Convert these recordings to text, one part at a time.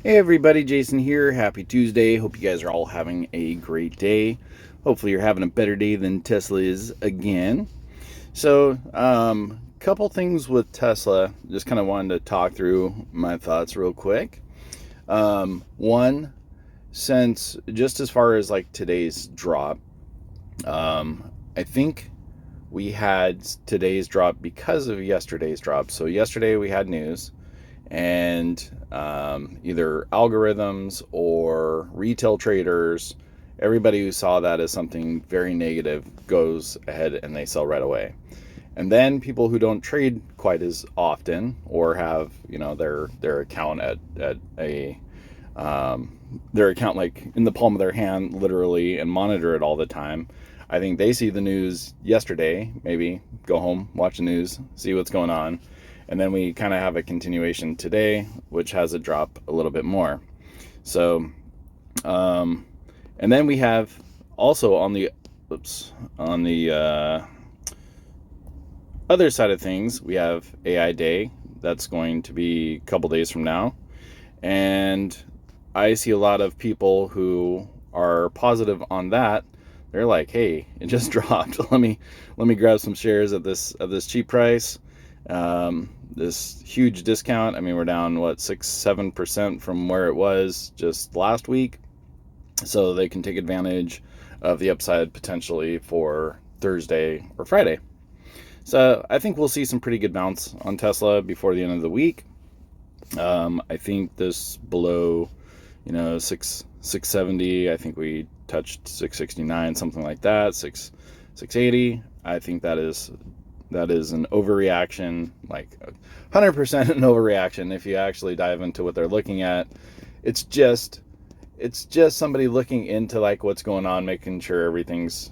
Hey everybody, Jason here. Happy Tuesday. Hope you guys are all having a great day. Hopefully you're having a better day than Tesla is again. So, couple things with Tesla. Just kind of wanted to talk through my thoughts real quick. One, since just as far as like today's drop, I think we had today's drop because of yesterday's drop. So yesterday we had news and either algorithms or retail traders, everybody who saw that as something very negative goes ahead and they sell right away. And then people who don't trade quite as often or have their account at a their account like in the palm of their hand literally and monitor it all the time, I think they see the news yesterday, maybe go home, watch the news, see what's going on, and then we kind of have a continuation today, which has a drop a little bit more. So, and then we have also on the other side of things, we have AI Day. That's going to be a couple days from now, and I see a lot of people who are positive on that. They're like, "Hey, it just dropped. Let me grab some shares at this cheap price, this huge discount. I mean, we're down what 6-7% from where it was just last week, so they can take advantage of the upside potentially for Thursday or Friday. So I think we'll see some pretty good bounce on Tesla before the end of the week. I think this below, 670. I think we touched 669, something like that. 680. I think that is an overreaction, like 100% an overreaction. If you actually dive into what they're looking at, it's just somebody looking into like what's going on, making sure everything's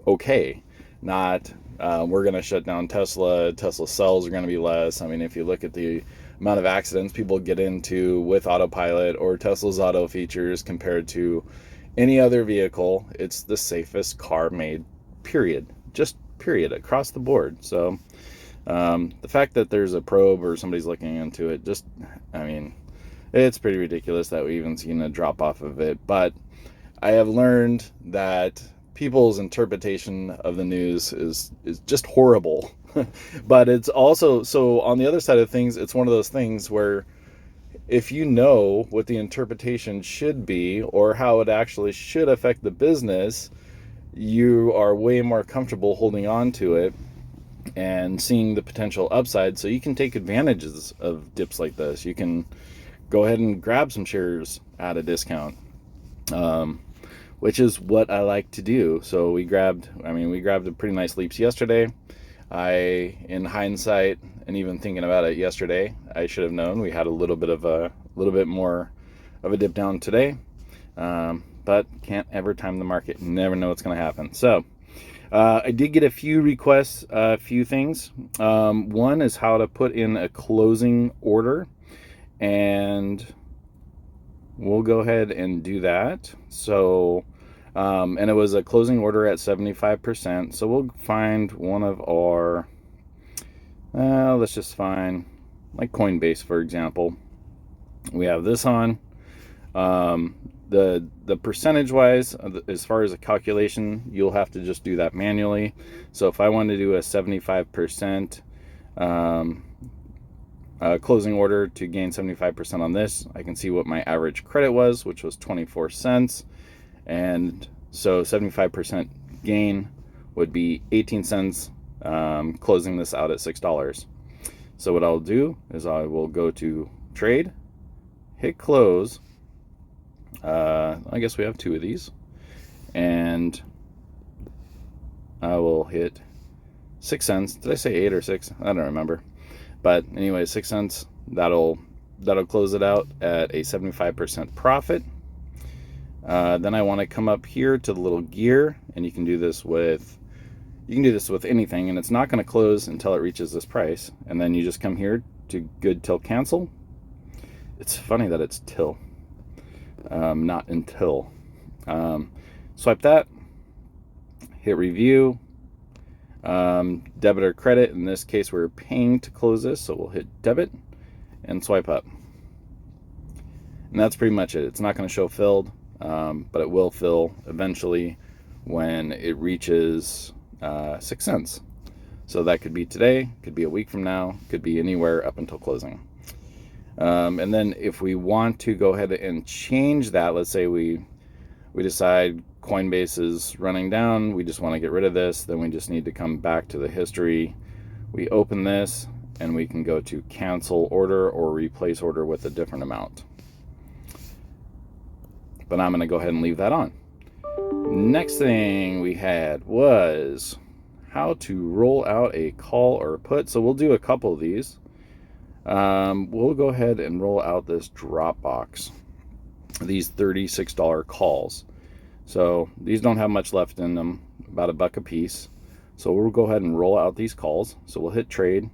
okay. Not we're going to shut down Tesla. Tesla sales are going to be less. I mean, if you look at the amount of accidents people get into with autopilot or Tesla's auto features compared to any other vehicle, it's the safest car made, period. Just period, across the board. So the fact that there's a probe or somebody's looking into it, I mean, it's pretty ridiculous that we even seen a drop off of it. But I have learned that people's interpretation of the news is just horrible. But it's also, so on the other side of things, it's one of those things where if you know what the interpretation should be or how it actually should affect the business, you are way more comfortable holding on to it and seeing the potential upside, so you can take advantages of dips like this. You can go ahead and grab some shares at a discount, which is what I like to do. So we grabbed a pretty nice leaps yesterday. In hindsight, and even thinking about it yesterday, I should have known we had a little bit more of a dip down today. But can't ever time the market. Never know what's going to happen. So I did get a few requests, a few things. One is how to put in a closing order, and we'll go ahead and do that. So, and it was a closing order at 75%. So we'll find one of our, let's just find like Coinbase, for example. We have this on. The percentage wise, as far as a calculation, you'll have to just do that manually. So if I wanted to do a 75% closing order to gain 75% on this, I can see what my average credit was, which was 24 cents. And so 75% gain would be 18 cents, closing this out at $6. So what I'll do is I will go to trade, hit close. I guess we have two of these, and I will hit 6 cents. Did I say 8 or 6? I don't remember. But anyway, 6 cents. That'll close it out at a 75% profit. Then I want to come up here to the little gear, and you can do this with anything, and it's not going to close until it reaches this price. And then you just come here to good till cancel. It's funny that it's till, not until. Swipe that, hit review, debit or credit. In this case, we're paying to close this, so we'll hit debit and swipe up. And that's pretty much it. It's not going to show filled, but it will fill eventually when it reaches 6 cents. So that could be today, could be a week from now, could be anywhere up until closing. And then if we want to go ahead and change that, let's say we decide Coinbase is running down, we just want to get rid of this, then we just need to come back to the history. We open this and we can go to cancel order or replace order with a different amount. But I'm going to go ahead and leave that on. Next thing we had was how to roll out a call or a put. So we'll do a couple of these. We'll go ahead and roll out this drop box, these $36 calls. So these don't have much left in them, about $1 a piece. So we'll go ahead and roll out these calls. So we'll hit trade,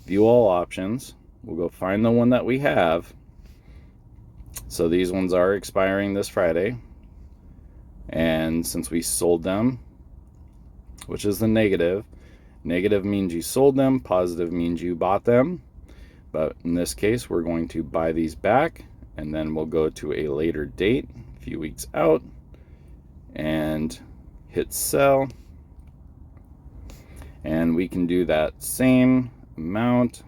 view all options. We'll go find the one that we have. So these ones are expiring this Friday. And since we sold them, which is the negative, negative means you sold them, positive means you bought them. But in this case, we're going to buy these back, and then we'll go to a later date, a few weeks out, and hit sell. And we can do that same amount.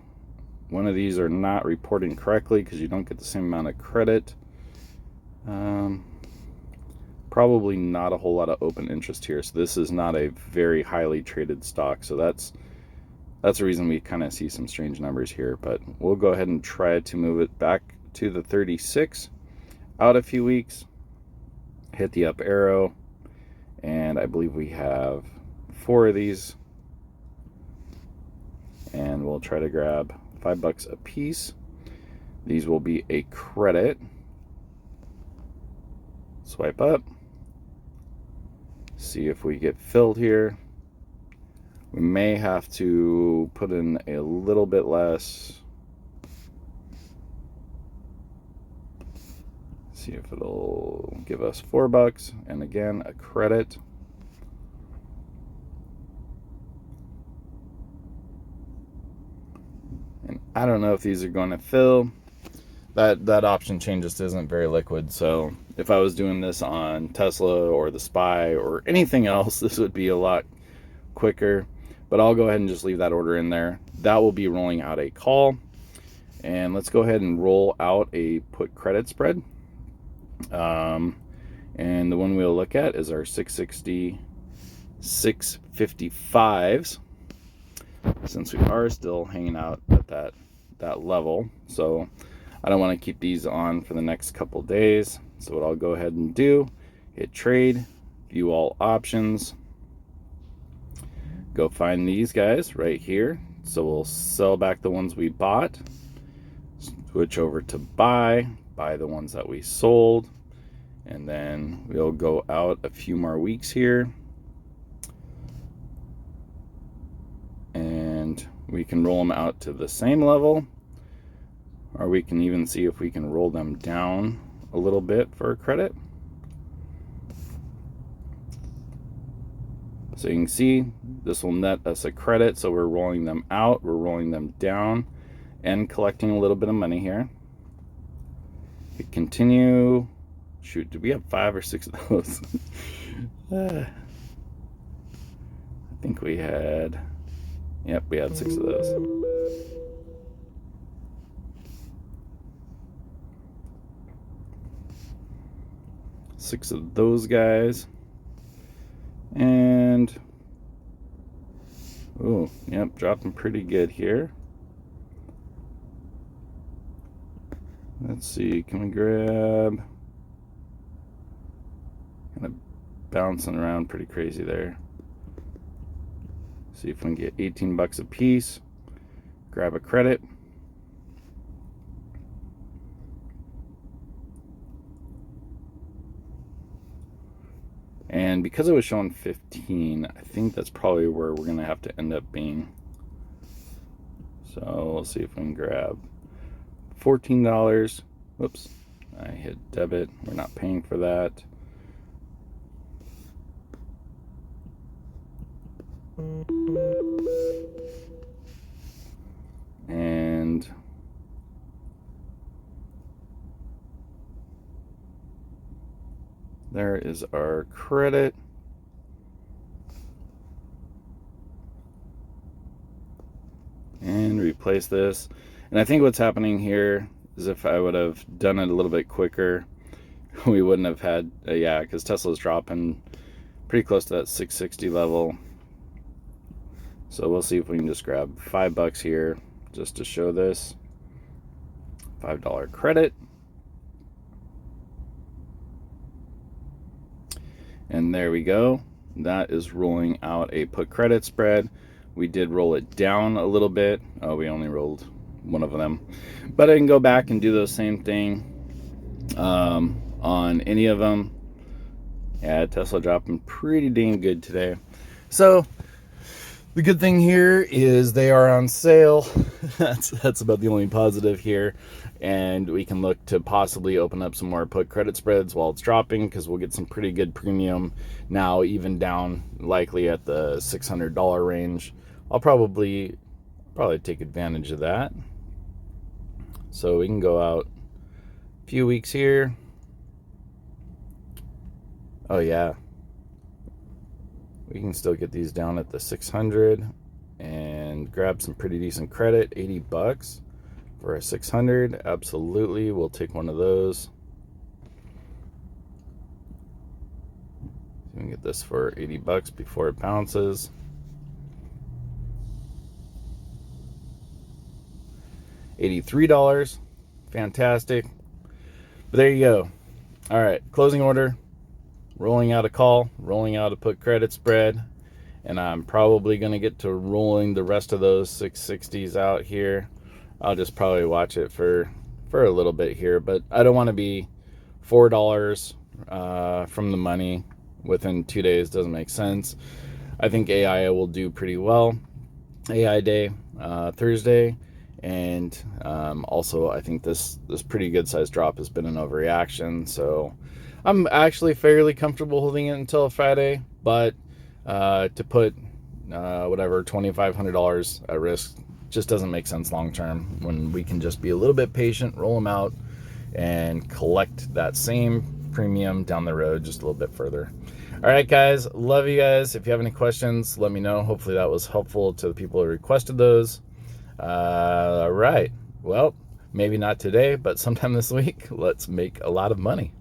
One of these are not reporting correctly because you don't get the same amount of credit. Probably not a whole lot of open interest here. So this is not a very highly traded stock. So that's the reason we kind of see some strange numbers here. But we'll go ahead and try to move it back to the 36 out a few weeks. Hit the up arrow. And I believe we have 4 of these. And we'll try to grab $5 a piece. These will be a credit. Swipe up. See if we get filled here. We may have to put in a little bit less. See if it'll give us $4. And again, a credit. And I don't know if these are going to fill. That option chain just isn't very liquid. So if I was doing this on Tesla or the SPY or anything else, this would be a lot quicker. But I'll go ahead and just leave that order in there. That will be rolling out a call. And let's go ahead and roll out a put credit spread. And the one we'll look at is our 660, 655s. Since we are still hanging out at that level. So I don't want to keep these on for the next couple days. So what I'll go ahead and do, hit trade, view all options, go find these guys right here. So we'll sell back the ones we bought, switch over to buy the ones that we sold, and then we'll go out a few more weeks here. And we can roll them out to the same level, or we can even see if we can roll them down a little bit for a credit. So you can see this will net us a credit. So we're rolling them out, we're rolling them down, and collecting a little bit of money here. Hit continue. Shoot, did we have 5 or 6 of those? I think we had, yep, we had 6 of those. Six of those guys. And oh, yep, dropping pretty good here. Let's see, can we grab, kind of bouncing around pretty crazy there. See if we can get $18 a piece. Grab a credit. And because it was showing 15, I think that's probably where we're gonna have to end up being. So we'll see if we can grab $14. Whoops, I hit debit. We're not paying for that. And There is our credit. And replace this. And I think what's happening here is if I would have done it a little bit quicker, we wouldn't have had, yeah, because Tesla's dropping pretty close to that 660 level. So we'll see if we can just grab $5 here just to show this. $5 credit. And there we go. That is rolling out a put credit spread. We did roll it down a little bit. Oh, we only rolled one of them. But I can go back and do the same thing on any of them. Yeah, Tesla dropping pretty dang good today. So the good thing here is they are on sale. That's about the only positive here. And we can look to possibly open up some more put credit spreads while it's dropping, because we'll get some pretty good premium now, even down likely at the $600 range. I'll probably take advantage of that. So we can go out a few weeks here. Oh yeah, we can still get these down at the 600 and grab some pretty decent credit. $80 for a 600. Absolutely, we'll take one of those. We can get this for $80 before it bounces. $83. Fantastic. But there you go. All right, closing order. Rolling out a call, rolling out a put credit spread, and I'm probably going to get to rolling the rest of those 660s out here. I'll just probably watch it for a little bit here, but I don't want to be $4 from the money within 2 days. Doesn't make sense. I think AI will do pretty well. AI day Thursday, and also I think this pretty good size drop has been an overreaction, so I'm actually fairly comfortable holding it until Friday, but to put whatever $2,500 at risk just doesn't make sense long term, when we can just be a little bit patient, roll them out, and collect that same premium down the road just a little bit further. All right, guys, love you guys. If you have any questions, let me know. Hopefully that was helpful to the people who requested those. All right, well, maybe not today, but sometime this week, let's make a lot of money.